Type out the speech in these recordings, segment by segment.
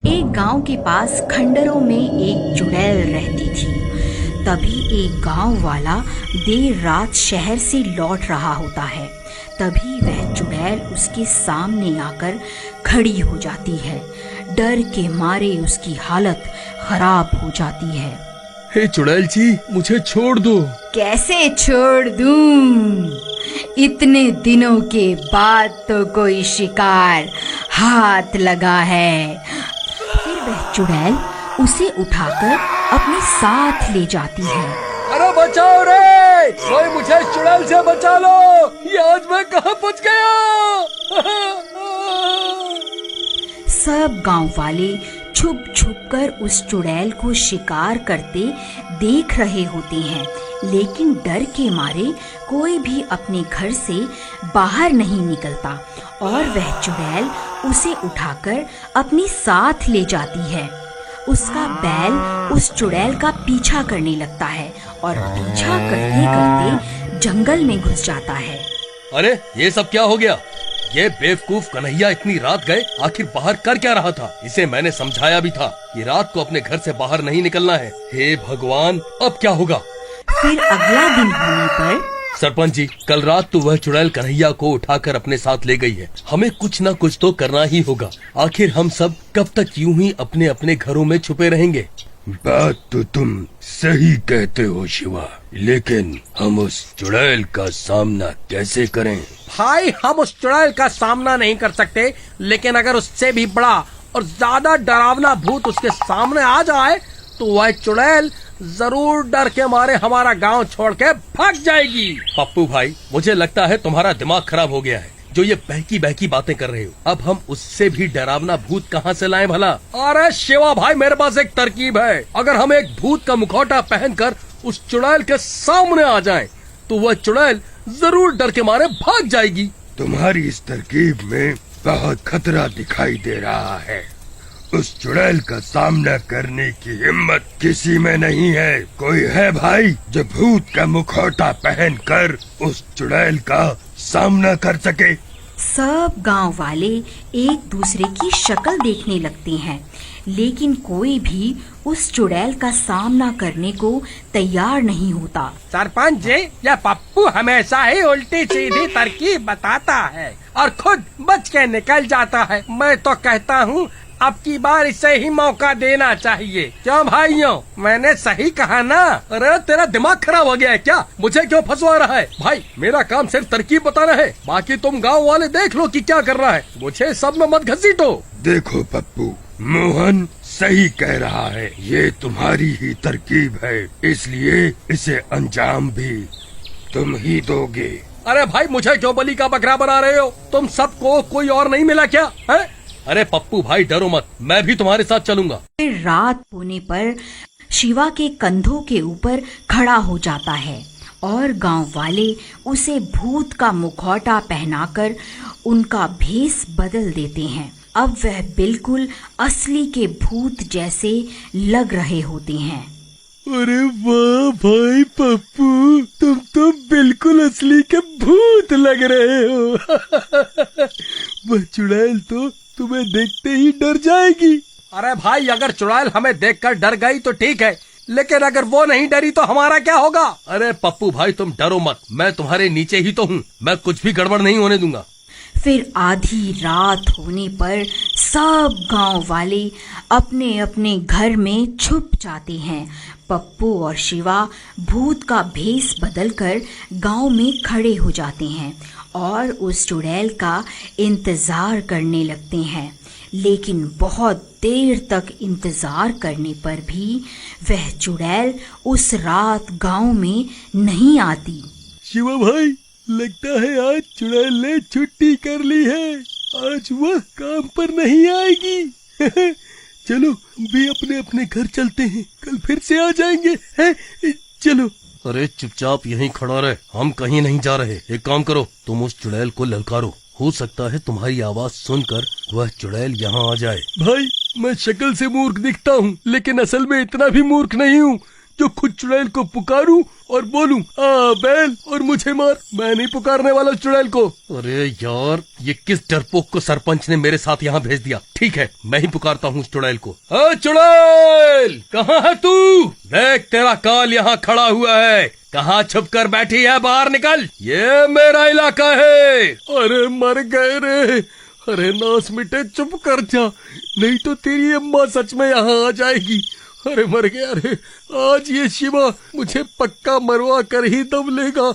एक गांव के पास खंडरों में एक चुड़ैल रहती थी। तभी एक गांव वाला देर रात शहर से लौट रहा होता है। तभी वह चुड़ैल उसके सामने आकर खड़ी हो जाती है। डर के मारे उसकी हालत खराब हो जाती है। हे चुड़ैल जी, मुझे छोड़ दो। कैसे छोड़ दूं? इतने दिनों के बाद तो कोई शिकार हाथ लगा है। फिर वह चुड़ैल उसे उठाकर अपने साथ ले जाती है। अरे बचाओ रे, कोई मुझे चुड़ैल से बचा लो। ये आज मैं कहाँ पहुँच गया? सब गांव वाले छुप छुप कर उस चुड़ैल को शिकार करते देख रहे होते हैं, लेकिन डर के मारे कोई भी अपने घर से बाहर नहीं निकलता और वह चुड़ैल उसे उठाकर अपने साथ ले जाती है। उसका बैल उस चुड़ैल का पीछा करने लगता है और पीछा करते करते जंगल में घुस जाता है। अरे ये सब क्या हो गया? ये बेवकूफ कन्हैया इतनी रात गए, आखिर बाहर कर क्या रहा था? इसे मैंने समझाया भी था कि रात को अपने घर से बाहर नहीं निकलना है। हे भगवान, अब क्या होगा? फिर अगला दिन होने पर सरपंच जी, कल रात तो वह चुड़ैल कन्हैया को उठाकर अपने साथ ले गई है। हमें कुछ न कुछ तो करना ही होगा। आखिर हम सब कब तक यूं ही अपने अपने घरों में छुपे रहेंगे? बात तो तुम सही कहते हो शिवा, लेकिन हम उस चुड़ैल का सामना कैसे करें? भाई, हम उस चुड़ैल का सामना नहीं कर सकते, लेकिन अगर उससे भी बड़ा और ज्यादा डरावना भूत उसके सामने आ जाए तो वह चुड़ैल जरूर डर के मारे हमारा गांव छोड़ के भाग जाएगी। पप्पू भाई, मुझे लगता है तुम्हारा दिमाग खराब हो गया है जो ये बहकी बहकी बातें कर रहे हो। अब हम उससे भी डरावना भूत कहाँ से लाएं भला? अरे शिवा भाई, मेरे पास एक तरकीब है। अगर हम एक भूत का मुखौटा पहनकर उस चुड़ैल के सामने आ जाएं, तो वह चुड़ैल जरूर डर के मारे भाग जाएगी। तुम्हारी इस तरकीब में बहुत खतरा दिखाई दे रहा है। उस चुड़ैल का सामना करने की हिम्मत किसी में नहीं है। कोई है भाई जो भूत का मुखौटा पहनकर उस चुड़ैल का सामना कर सके? सब गांव वाले एक दूसरे की शक्ल देखने लगते हैं, लेकिन कोई भी उस चुड़ैल का सामना करने को तैयार नहीं होता। सरपंच जी, यह पप्पू हमेशा ही उल्टी सीधी तरकीब बताता है और खुद बच के निकल जाता है। मैं तो कहता हूँ अब की बार इसे ही मौका देना चाहिए। क्यों भाइयों, मैंने सही कहा ना? अरे तेरा दिमाग खराब हो गया है क्या? मुझे क्यों फंसवा रहा है? भाई, मेरा काम सिर्फ तरकीब बताना है, बाकी तुम गांव वाले देख लो कि क्या कर रहा है। मुझे सब में मत घसीटो। देखो पप्पू, मोहन सही कह रहा है। ये तुम्हारी ही तरकीब है, इसलिए इसे अंजाम भी तुम ही दोगे। अरे भाई, मुझे क्यों बलि का बकरा बना रहे हो? तुम सबको कोई और नहीं मिला क्या है? अरे पप्पू भाई, डरो मत, मैं भी तुम्हारे साथ चलूंगा। फिर रात होने पर शिवा के कंधों के ऊपर खड़ा हो जाता है और गांव वाले उसे भूत का मुखौटा पहनाकर उनका भेष बदल देते हैं। अब वह बिल्कुल असली के भूत जैसे लग रहे होते हैं। अरे वाह भाई पप्पू, तुम तो बिल्कुल असली के भूत लग रहे हो। वह चुड़ैल तो तुम्हें देखते ही डर जाएगी। अरे भाई, अगर चुड़ैल हमें देखकर डर गई तो ठीक है, लेकिन अगर वो नहीं डरी तो हमारा क्या होगा? अरे पप्पू भाई, तुम डरो मत, मैं तुम्हारे नीचे ही तो हूँ। मैं कुछ भी गड़बड़ नहीं होने दूंगा। फिर आधी रात होने पर सब गांव वाले अपने अपने घर में छुप जाते हैं। पप्पू और शिवा भूत का भेष बदलकर गांव में खड़े हो जाते हैं और उस चुड़ैल का इंतजार करने लगते हैं। लेकिन बहुत देर तक इंतजार करने पर भी वह चुड़ैल उस रात गांव में नहीं आती। शिवा भाई, लगता है आज चुड़ैल ने छुट्टी कर ली है। आज वह काम पर नहीं आएगी। चलो भी अपने अपने घर चलते हैं, कल फिर से आ जाएंगे। हैं? चलो। अरे चुपचाप यहीं खड़ा रहे, हम कहीं नहीं जा रहे। एक काम करो, तुम उस चुड़ैल को ललकारो। हो सकता है तुम्हारी आवाज सुनकर वह चुड़ैल यहाँ आ जाए। भाई, मैं शक्ल से मूर्ख दिखता हूँ, लेकिन असल में इतना भी मूर्ख नहीं हूँ। जो खुद चुड़ैल को पुकारूं और बोलूं आ बैल और मुझे मार। मैं नहीं पुकारने वाला चुड़ैल को। अरे यार, ये किस डरपोक को सरपंच ने मेरे साथ यहाँ भेज दिया। ठीक है, मैं ही पुकारता हूँ चुड़ैल को। चुड़ैल, कहाँ है तू? देख, तेरा काल यहाँ खड़ा हुआ है। कहाँ छुप कर बैठी है? बाहर निकल, ये मेरा इलाका है। अरे मर गए रे। अरे नास मिटे, चुप कर जा, नहीं तो तेरी अम्मा सच में यहाँ आ जाएगी। अरे मर गया रे, आज ये शिवा मुझे पक्का मरवा कर ही दम लेगा।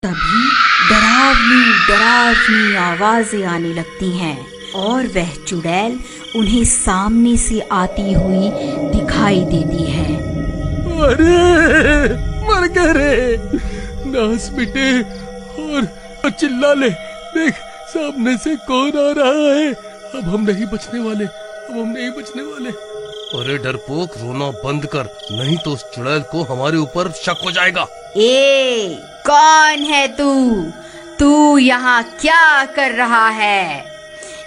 तभी डरावनी डरावनी आवाजें आने लगती हैं और वह चुड़ैल उन्हें सामने से आती हुई दिखाई देती है। अरे मर गए रे, नास मिटे, और चिल्ला ले, देख सामने से कौन आ रहा है। अब हम नहीं बचने वाले, अब हम नहीं बचने वाले। अरे डरपोक, रोना बंद कर, नहीं तो उस चुड़ैल को हमारे ऊपर शक हो जाएगा। ए, कौन है तू? तू यहाँ क्या कर रहा है?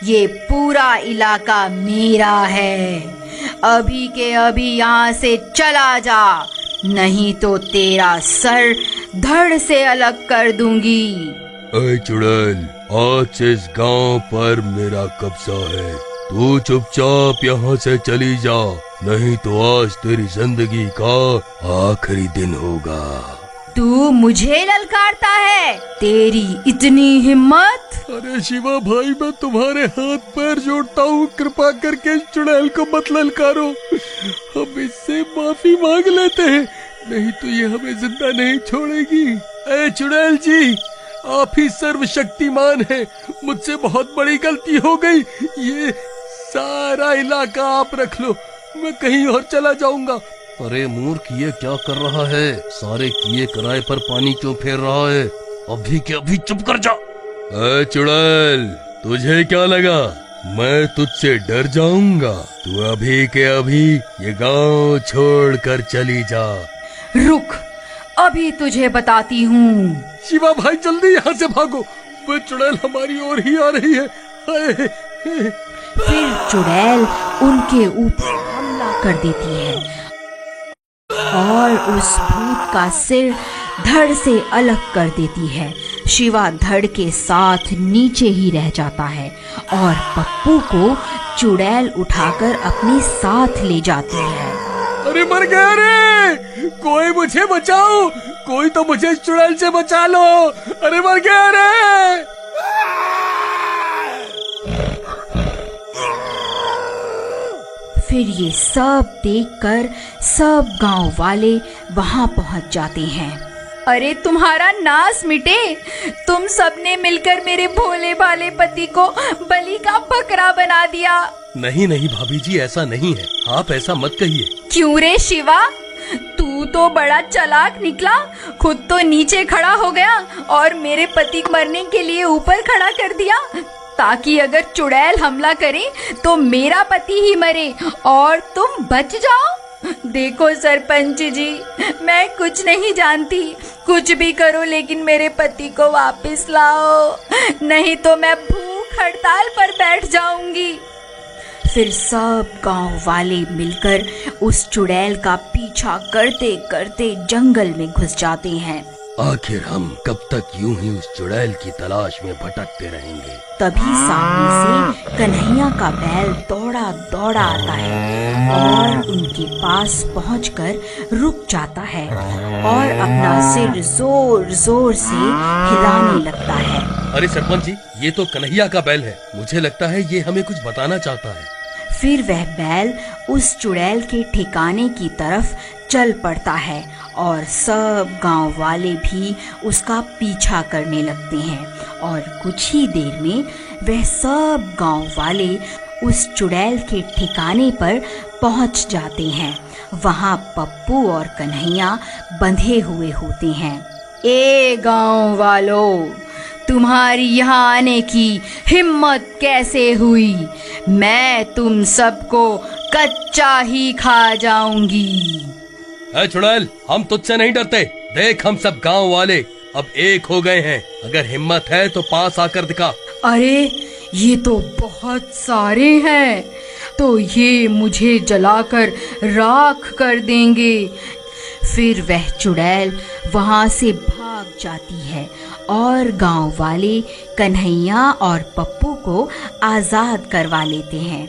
ये पूरा इलाका मेरा है। अभी के अभी यहाँ से चला जा, नहीं तो तेरा सर धड़ से अलग कर दूंगी। अरे चुड़ैल, आज से इस गांव पर मेरा कब्जा है। तू चुपचाप यहाँ से चली जा, नहीं तो आज तेरी जिंदगी का आखिरी दिन होगा। तू मुझे ललकारता है? तेरी इतनी हिम्मत? अरे शिवा भाई, मैं तुम्हारे हाथ पैर जोड़ता हूँ, कृपा करके इस चुड़ैल को मत ललकारो। हम इससे माफी मांग लेते हैं, नहीं तो ये हमें जिंदा नहीं छोड़ेगी। अरे चुड़ैल जी, आप ही सर्वशक्तिमान हैं, मुझसे बहुत बड़ी गलती हो गई। ये सारा इलाका आप रख लो, मैं कहीं और चला जाऊंगा। अरे मूर्ख, ये क्या कर रहा है? सारे किए कराए पर पानी क्यों फेर रहा है? अभी के अभी चुप कर जा। चुड़ैल, तुझे क्या लगा मैं तुझसे डर जाऊंगा? तू अभी के अभी ये गांव छोड़कर चली जा। रुक, अभी तुझे बताती हूँ। शिवा भाई, जल्दी यहाँ से भागो, वो चुड़ैल हमारी ओर ही आ रही है। फिर चुड़ैल उनके ऊपर हमला कर देती है और उस भूत का सिर धड़ से अलग कर देती है। शिवा धड़ के साथ नीचे ही रह जाता है और पप्पू को चुड़ैल उठाकर अपने साथ ले जाती है। अरे मर गया रे, कोई मुझे बचाओ, कोई तो मुझे चुड़ैल से बचा लो। अरे मर गया रे। फिर ये सब देखकर सब गांव वाले वहां पहुंच जाते हैं। अरे तुम्हारा नाश मिटे, तुम सबने मिलकर मेरे भोले भाले पति को बलि का बकरा बना दिया। नहीं नहीं भाभी जी, ऐसा नहीं है, आप ऐसा मत कहिए। क्यों रे शिवा, तू तो बड़ा चालाक निकला, खुद तो नीचे खड़ा हो गया और मेरे पति को मरने के लिए ऊपर खड़ा कर दिया, ताकि अगर चुड़ैल हमला करे तो मेरा पति ही मरे और तुम बच जाओ। देखो सरपंच जी, मैं कुछ नहीं जानती, कुछ भी करो लेकिन मेरे पति को वापस लाओ, नहीं तो मैं भूख हड़ताल पर बैठ जाऊंगी। फिर सब गांव वाले मिलकर उस चुड़ैल का पीछा करते करते जंगल में घुस जाते हैं। आखिर हम कब तक यूं ही उस चुड़ैल की तलाश में भटकते रहेंगे? तभी सामने से कन्हैया का बैल दौड़ा दौड़ा आता है और उनके पास पहुंचकर रुक जाता है और अपना सिर जोर जोर से हिलाने लगता है। अरे सरपंच जी, ये तो कन्हैया का बैल है, मुझे लगता है ये हमें कुछ बताना चाहता है। फिर वह बैल उस चुड़ैल के ठिकाने की तरफ चल पड़ता है और सब गांव वाले भी उसका पीछा करने लगते हैं और कुछ ही देर में वह सब गांव वाले उस चुड़ैल के ठिकाने पर पहुंच जाते हैं। वहां पप्पू और कन्हैया बंधे हुए होते हैं। ए गांव वालों, तुम्हारी यहाँ आने की हिम्मत कैसे हुई? मैं तुम सबको कच्चा ही खा जाऊंगी। है चुड़ैल, हम तुझसे नहीं डरते। देख, हम सब गांव वाले अब एक हो गए हैं, अगर हिम्मत है तो पास आकर दिखा। अरे ये तो बहुत सारे हैं, तो ये मुझे जलाकर राख कर देंगे। फिर वह चुड़ैल वहां से भाग जाती है और गांव वाले कन्हैया और पप्पू को आजाद करवा लेते हैं।